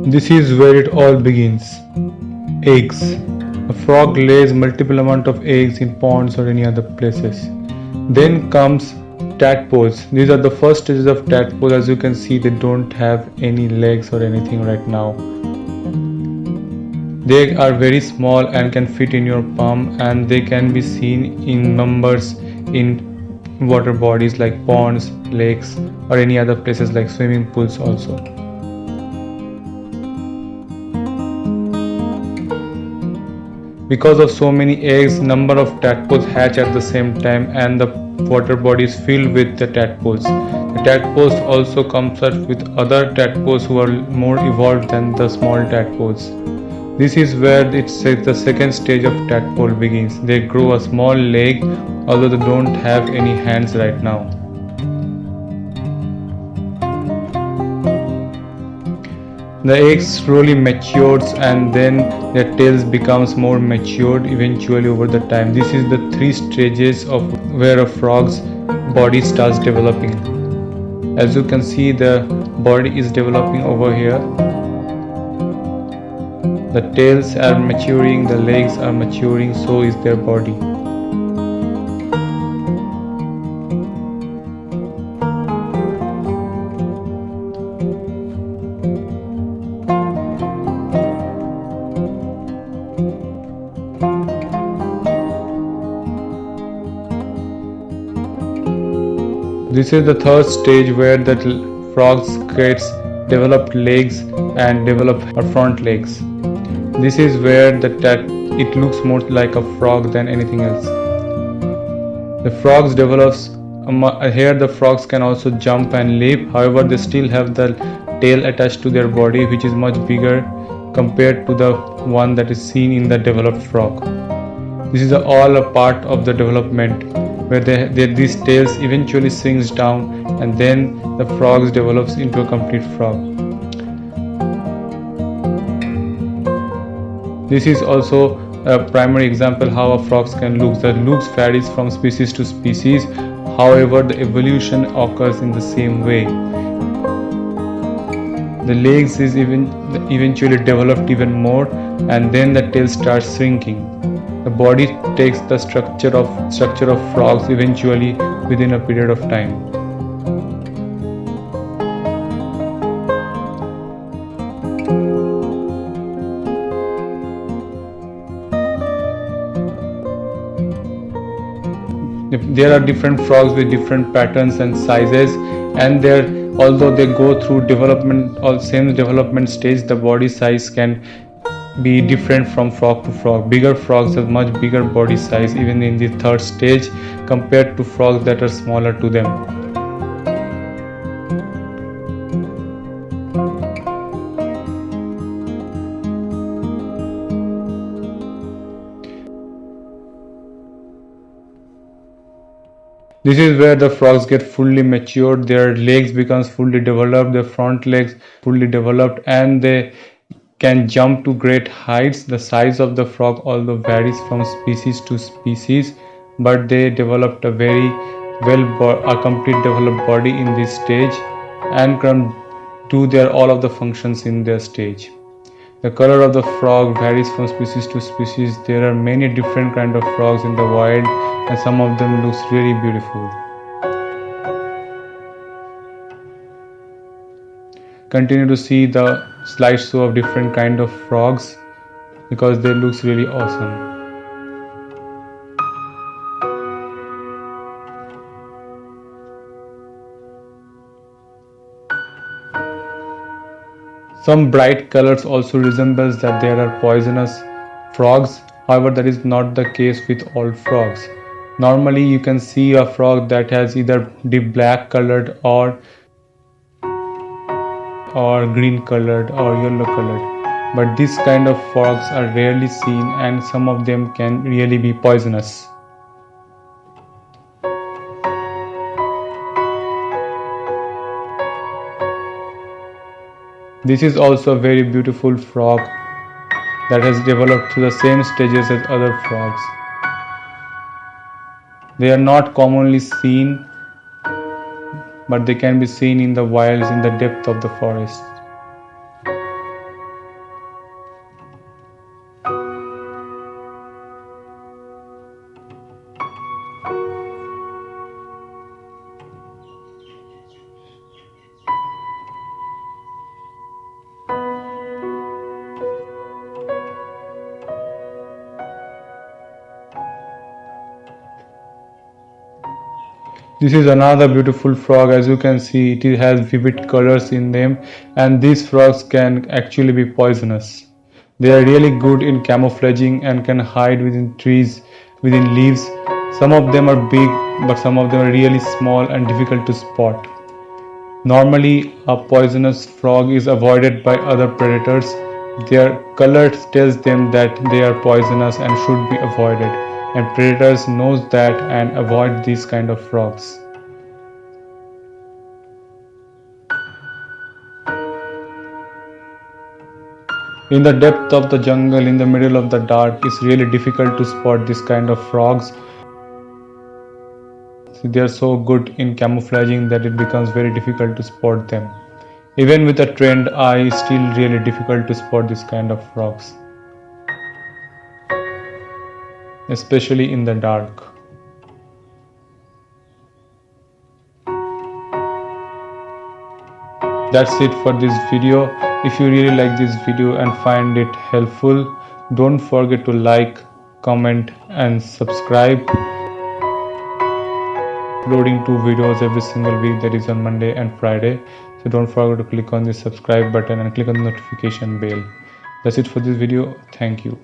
This is where it all begins. Eggs. A frog lays multiple amount of eggs in ponds or any other places. Then comes tadpoles. These are the first stages of tadpoles. As you can see, they don't have any legs or anything right now. They are very small and can fit in your palm, and they can be seen in numbers in water bodies like ponds, lakes, or any other places like swimming pools also. Because of so many eggs, number of tadpoles hatch at the same time, and the water body is filled with the tadpoles. The tadpoles also comes up with other tadpoles who are more evolved than the small tadpoles. This is where the second stage of tadpole begins. They grow a small leg, although they don't have any hands right now. The eggs slowly matures, and then their tails becomes more matured eventually over the time. This is the three stages of where a frog's body starts developing. As you can see, the body is developing over here. The tails are maturing, the legs are maturing, so is their body. This is the third stage where the frogs gets developed legs and develop front legs. This is where it looks more like a frog than anything else. The frogs develops here. The frogs can also jump and leap. However, they still have the tail attached to their body, which is much bigger compared to the one that is seen in the developed frog. This is all a part of the development where these tails eventually sinks down, and then the frogs develops into a complete frog. This is also a primary example how a frog can look. The looks varies from species to species. However, the evolution occurs in the same way. The legs is eventually developed even more, and then the tail starts shrinking. The body takes the structure of frogs eventually within a period of time. There are different frogs with different patterns and sizes, and although they go through same development stage, the body size can be different from frog to frog. Bigger frogs have much bigger body size even in the third stage compared to frogs that are smaller to them. This is where the frogs get fully matured. Their legs becomes fully developed, their front legs fully developed, and they can jump to great heights. The size of the frog although varies from species to species, but they developed a very complete developed body in this stage and can do all of the functions in their stage. The color of the frog varies from species to species. There are many different kinds of frogs in the wild, and some of them looks really beautiful. Continue to see the slideshow of different kind of frogs because they looks really awesome. Some bright colors also resembles that there are poisonous frogs. However, that is not the case with all frogs. Normally you can see a frog that has either deep black colored or green colored or yellow colored, but this kind of frogs are rarely seen, and some of them can really be poisonous. This is also a very beautiful frog that has developed through the same stages as other frogs. They are not commonly seen, but they can be seen in the wilds in the depth of the forest. This is another beautiful frog. As you can see, it has vivid colors in them, and these frogs can actually be poisonous. They are really good in camouflaging and can hide within trees, within leaves. Some of them are big, but some of them are really small and difficult to spot. Normally, a poisonous frog is avoided by other predators. Their color tells them that they are poisonous and should be avoided, and predators knows that and avoid these kind of frogs. In the depth of the jungle, in the middle of the dark, it's really difficult to spot this kind of frogs. They are so good in camouflaging that it becomes very difficult to spot them. Even with a trained eye, it's still really difficult to spot this kind of frogs, especially in the dark. That's it for this video. If you really like this video and find it helpful, don't forget to like, comment and subscribe. Uploading 2 videos every single week, that is on Monday and Friday, so don't forget to click on the subscribe button and click on the notification bell. That's it for this video. Thank you.